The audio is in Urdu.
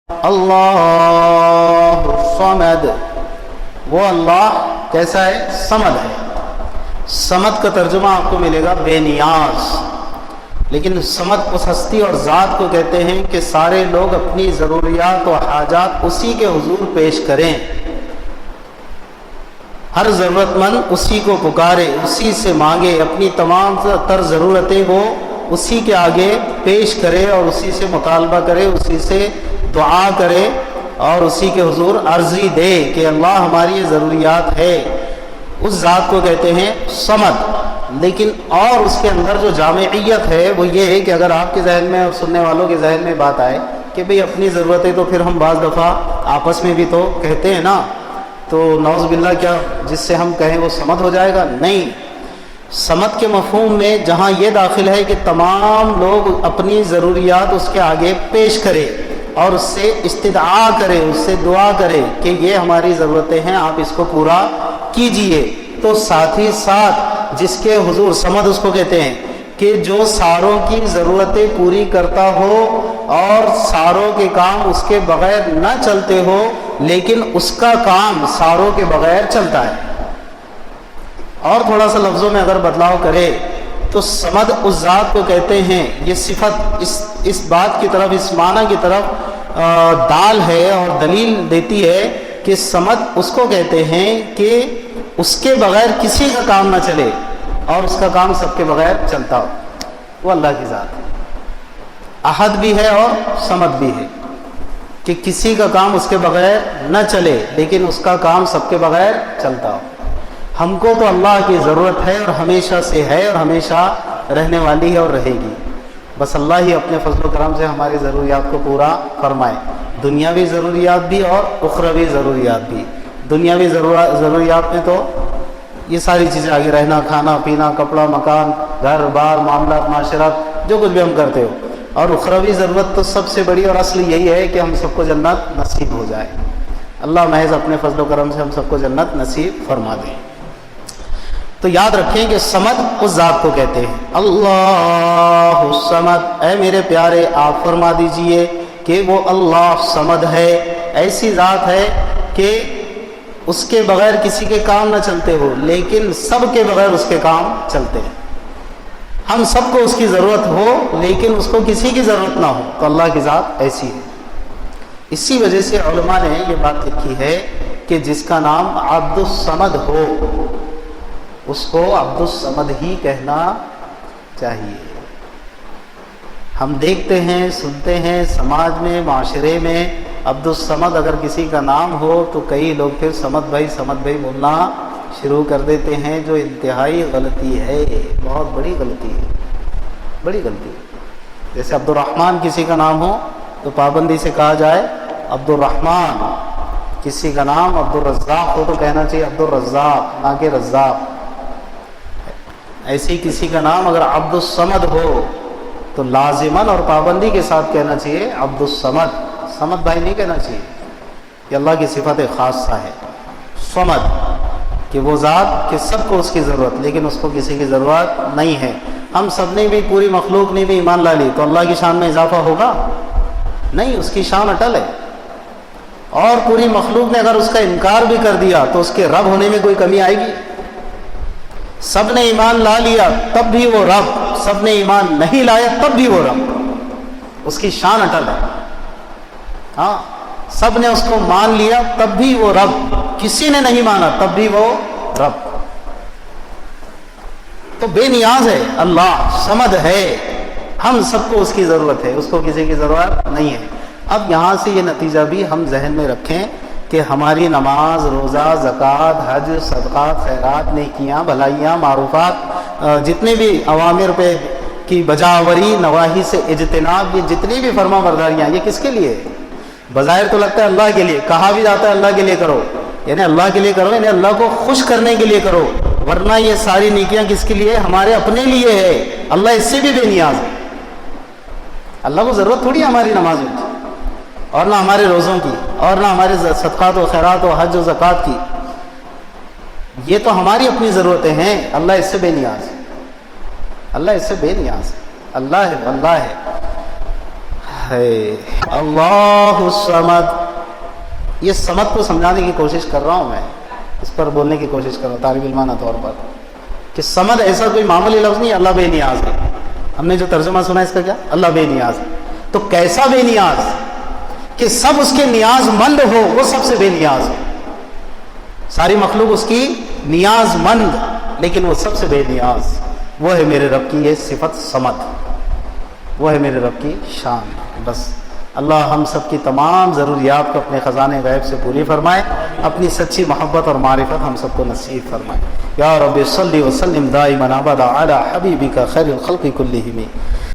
اللہ الصمد، وہ اللہ کیسا ہے؟ صمد ہے۔ صمد کا ترجمہ آپ کو ملے گا بے نیاز، لیکن صمد اس ہستی اور ذات کو کہتے ہیں کہ سارے لوگ اپنی ضروریات و حاجات اسی کے حضور پیش کریں، ہر ضرورت مند اسی کو پکارے، اسی سے مانگے، اپنی تمام تر ضرورتیں وہ اسی کے آگے پیش کرے اور اسی سے مطالبہ کرے، اسی سے دعا کرے اور اسی کے حضور عرضی دے کہ اللہ ہماری یہ ضروریات ہے۔ اس ذات کو کہتے ہیں صمد۔ لیکن اور اس کے اندر جو جامعیت ہے وہ یہ ہے کہ اگر آپ کے ذہن میں اور سننے والوں کے ذہن میں بات آئے کہ بھئی اپنی ضرورتیں تو پھر ہم بعض دفعہ آپس میں بھی تو کہتے ہیں نا، تو نعوذ باللہ کیا جس سے ہم کہیں وہ صمد ہو جائے گا؟ نہیں۔ صمد کے مفہوم میں جہاں یہ داخل ہے کہ تمام لوگ اپنی ضروریات اس کے آگے پیش کرے اور اس سے استدعا کرے، اس سے دعا کرے کہ یہ ہماری ضرورتیں ہیں، آپ اس کو پورا کیجئے، تو ساتھ ہی ساتھ جس کے حضور صمد اس کو کہتے ہیں کہ جو ساروں کی ضرورتیں پوری کرتا ہو اور ساروں کے کام اس کے بغیر نہ چلتے ہو، لیکن اس کا کام ساروں کے بغیر چلتا ہے۔ اور تھوڑا سا لفظوں میں اگر بدلاؤ کرے تو صمد اس ذات کو کہتے ہیں، یہ صفت اس بات کی طرف، اس معنی کی طرف دال ہے اور دلیل دیتی ہے کہ صمد اس کو کہتے ہیں کہ اس کے بغیر کسی کا کام نہ چلے اور اس کا کام سب کے بغیر چلتا ہو۔ وہ اللہ کی ذات ہے، احد بھی ہے اور صمد بھی ہے، کہ کسی کا کام اس کے بغیر نہ چلے لیکن اس کا کام سب کے بغیر چلتا ہو۔ ہم کو تو اللہ کی ضرورت ہے اور ہمیشہ سے ہے اور ہمیشہ رہنے والی ہے اور رہے گی، بس اللہ ہی اپنے فضل و کرم سے ہماری ضروریات کو پورا فرمائے، دنیاوی ضروریات بھی اور اخروی ضروریات بھی۔ دنیاوی ضروریات میں تو یہ ساری چیزیں آگے، رہنا، کھانا پینا، کپڑا، مکان، گھر بار، معاملات، معاشرت، جو کچھ بھی ہم کرتے ہو، اور اخروی ضرورت تو سب سے بڑی اور اصل یہی ہے کہ ہم سب کو جنت نصیب ہو جائے۔ اللہ محض اپنے فضل و کرم سے ہم سب کو جنت نصیب فرما دے۔ تو یاد رکھیں کہ صمد اس ذات کو کہتے ہیں۔ اللہ الصمد، اے میرے پیارے آپ فرما دیجئے کہ وہ اللہ صمد ہے، ایسی ذات ہے کہ اس کے بغیر کسی کے کام نہ چلتے ہو لیکن سب کے بغیر اس کے کام چلتے ہیں۔ ہم سب کو اس کی ضرورت ہو لیکن اس کو کسی کی ضرورت نہ ہو، تو اللہ کی ذات ایسی ہے۔ اسی وجہ سے علماء نے یہ بات لکھی ہے کہ جس کا نام عبد الصمد ہو اس کو عبد الصمد ہی کہنا چاہیے۔ ہم دیکھتے ہیں، سنتے ہیں سماج میں، معاشرے میں، عبد الصمد اگر کسی کا نام ہو تو کئی لوگ پھر صمد بھائی بولنا شروع کر دیتے ہیں، جو انتہائی غلطی ہے، بہت بڑی غلطی ہے، بڑی غلطی ہے۔ جیسے عبد الرحمن کسی کا نام ہو تو پابندی سے کہا جائے عبد الرحمن، کسی کا نام عبد الرزاق ہو تو کہنا چاہیے عبد الرزاق، نہ کہ رزاق۔ ایسے ہی کسی کا نام اگر عبد الصمد ہو تو لازماً اور پابندی کے ساتھ کہنا چاہیے عبد الصمد، صمد بھائی نہیں کہنا چاہیے۔ یہ اللہ کی صفت خاصہ ہے صمد، کہ وہ ذات کہ سب کو اس کی ضرورت لیکن اس کو کسی کی ضرورت نہیں ہے۔ ہم سب نے بھی، پوری مخلوق نے بھی ایمان لا لی تو اللہ کی شان میں اضافہ ہوگا؟ نہیں، اس کی شان اٹل ہے۔ اور پوری مخلوق نے اگر اس کا انکار بھی کر دیا تو اس کے رب ہونے میں کوئی کمی آئے گی؟ سب نے ایمان لا لیا تب بھی وہ رب، سب نے ایمان نہیں لایا تب بھی وہ رب، اس کی شان اٹل ہے۔ ہاں، سب نے اس کو مان لیا تب بھی وہ رب، کسی نے نہیں مانا تب بھی وہ رب۔ تو بے نیاز ہے اللہ، صمد ہے، ہم سب کو اس کی ضرورت ہے، اس کو کسی کی ضرورت نہیں ہے۔ اب یہاں سے یہ نتیجہ بھی ہم ذہن میں رکھیں کہ ہماری نماز، روزہ، زکوٰۃ، حج، صدقات، خیرات، نیکیاں، بھلائیاں، معروفات، جتنے بھی اوامر پہ کی بجاوری، نواہی سے اجتناب، یہ جتنی بھی فرما برداریاں، یہ کس کے لیے؟ بظاہر تو لگتا ہے اللہ کے لیے، کہا بھی جاتا ہے اللہ کے لیے کرو، یعنی اللہ کے لیے کرو، یعنی اللہ کو خوش کرنے کے لیے کرو، ورنہ یہ ساری نیکیاں کس کے لیے؟ ہمارے اپنے لیے ہے۔ اللہ اس سے بھی بے نیاز ہے، اللہ کو ضرورت تھوڑی ہے ہماری نمازوں کی، اور نہ ہمارے روزوں کی، اور نہ ہمارے صدقات و خیرات و حج و زکوٰۃ کی، یہ تو ہماری اپنی ضرورتیں ہیں۔ اللہ اس سے بے نیاز ہے، اللہ اس سے بے نیاز ہے، اللہ ہے، اللہ ہے۔ ہے اللہ الصمد. یہ سمد کو سمجھانے کی کوشش کر رہا ہوں میں, اس پر بولنے کی کوشش کر رہا ہوں طالب علمانہ طور پر, کہ سمد ایسا کوئی معمولی لفظ نہیں, اللہ بے نیاز ہے. ہم نے جو ترجمہ سنا اس کا کیا, اللہ بے نیاز ہے. تو کیسا بے نیاز کہ سب اس کے نیاز مند ہو, وہ سب سے بے نیاز ہے. ساری مخلوق اس کی نیاز مند, لیکن وہ سب سے بے نیاز. وہ ہے میرے رب کی یہ صفت سمد, وہ ہے میرے رب کی شان. بس اللہ ہم سب کی تمام ضروریات کو اپنے خزانے غیب سے پوری فرمائے, اپنی سچی محبت اور معرفت ہم سب کو نصیب فرمائے. یا رب صلی وسلم دائما ابدا علی حبیبک خیر الخلق کلہم.